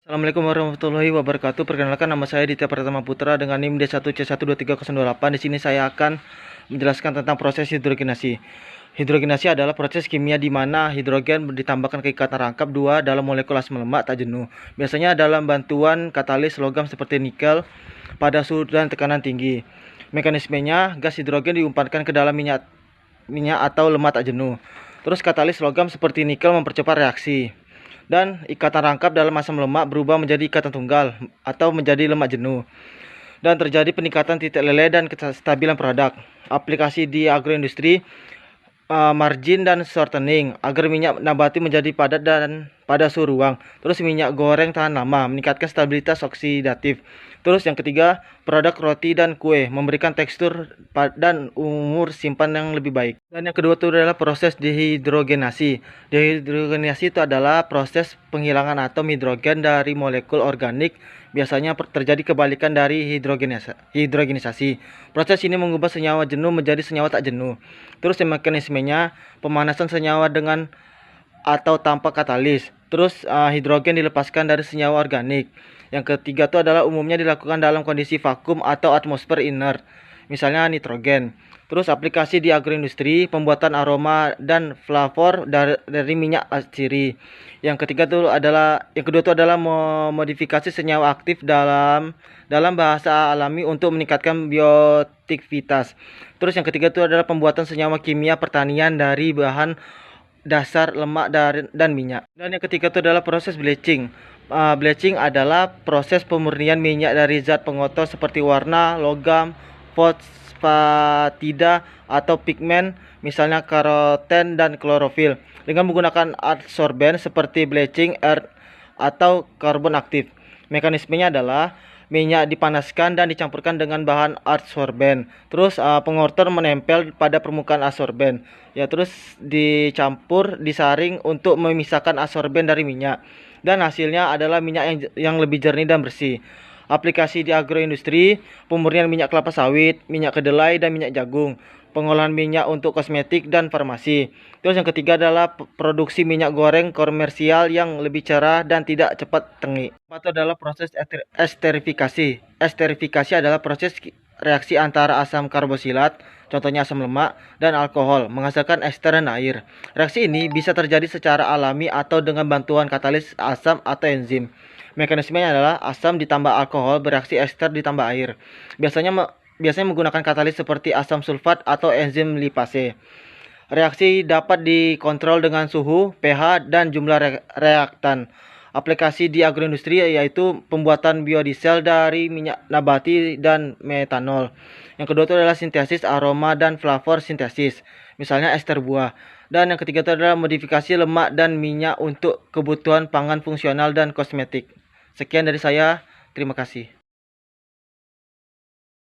Assalamualaikum warahmatullahi wabarakatuh. Perkenalkan, nama saya Ditya Pratama Putra dengan NIM D1C12308. Di sini saya akan menjelaskan tentang proses hidrogenasi. Hidrogenasi adalah proses kimia di mana hidrogen ditambahkan ke ikatan rangkap 2 dalam molekul asam lemak tak jenuh. Biasanya dalam bantuan katalis logam seperti nikel pada suhu dan tekanan tinggi. Mekanismenya, gas hidrogen diumpankan ke dalam minyak atau lemak tak jenuh. Terus katalis logam seperti nikel mempercepat reaksi. Dan ikatan rangkap dalam asam lemak berubah menjadi ikatan tunggal atau menjadi lemak jenuh. Dan terjadi peningkatan titik leleh dan kestabilan produk. Aplikasi di agroindustri, margin dan shortening agar minyak nabati menjadi padat dan pada suhu ruang. Terus minyak goreng tahan lama, meningkatkan stabilitas oksidatif. Terus yang ketiga, produk roti dan kue, memberikan tekstur dan umur simpan yang lebih baik. Dan yang kedua itu adalah proses dehidrogenasi. Dehidrogenasi itu adalah proses penghilangan atom hidrogen dari molekul organik. Biasanya terjadi kebalikan dari hidrogenisasi. Proses ini mengubah senyawa jenuh menjadi senyawa tak jenuh. Terus mekanismenya, pemanasan senyawa dengan atau tanpa katalis. Terus hidrogen dilepaskan dari senyawa organik. Yang ketiga itu adalah umumnya dilakukan dalam kondisi vakum atau atmosfer inert, misalnya nitrogen. Terus aplikasi di agroindustri, pembuatan aroma dan flavor dari minyak atsiri. Yang kedua itu adalah memodifikasi senyawa aktif dalam bahasa alami untuk meningkatkan bioaktivitas. Terus yang ketiga itu adalah pembuatan senyawa kimia pertanian dari bahan dasar lemak dan minyak. Dan yang ketiga itu adalah proses bleaching. Bleaching adalah proses pemurnian minyak dari zat pengotor seperti warna, logam, fosfatida atau pigmen, misalnya karoten dan klorofil, dengan menggunakan adsorben seperti bleaching earth atau karbon aktif. Mekanismenya adalah minyak dipanaskan dan dicampurkan dengan bahan adsorben. Terus pengorter menempel pada permukaan adsorben. Ya, terus disaring untuk memisahkan adsorben dari minyak. Dan hasilnya adalah minyak yang lebih jernih dan bersih. Aplikasi di agroindustri, pemurnian minyak kelapa sawit, minyak kedelai dan minyak jagung, pengolahan minyak untuk kosmetik dan farmasi. Terus yang ketiga adalah produksi minyak goreng komersial yang lebih cerah dan tidak cepat tengik. Itu adalah proses esterifikasi. Esterifikasi adalah proses reaksi antara asam karboksilat, contohnya asam lemak, dan alkohol, menghasilkan ester dan air. Reaksi ini bisa terjadi secara alami atau dengan bantuan katalis asam atau enzim. Mekanismenya adalah asam ditambah alkohol bereaksi ester ditambah air. Biasanya menggunakan katalis seperti asam sulfat atau enzim lipase. Reaksi dapat dikontrol dengan suhu, pH, dan jumlah reaktan. Aplikasi di agroindustri yaitu pembuatan biodiesel dari minyak nabati dan metanol. Yang kedua itu adalah sintesis aroma dan flavor sintesis, misalnya ester buah. Dan yang ketiga itu adalah modifikasi lemak dan minyak untuk kebutuhan pangan fungsional dan kosmetik. Sekian dari saya, terima kasih.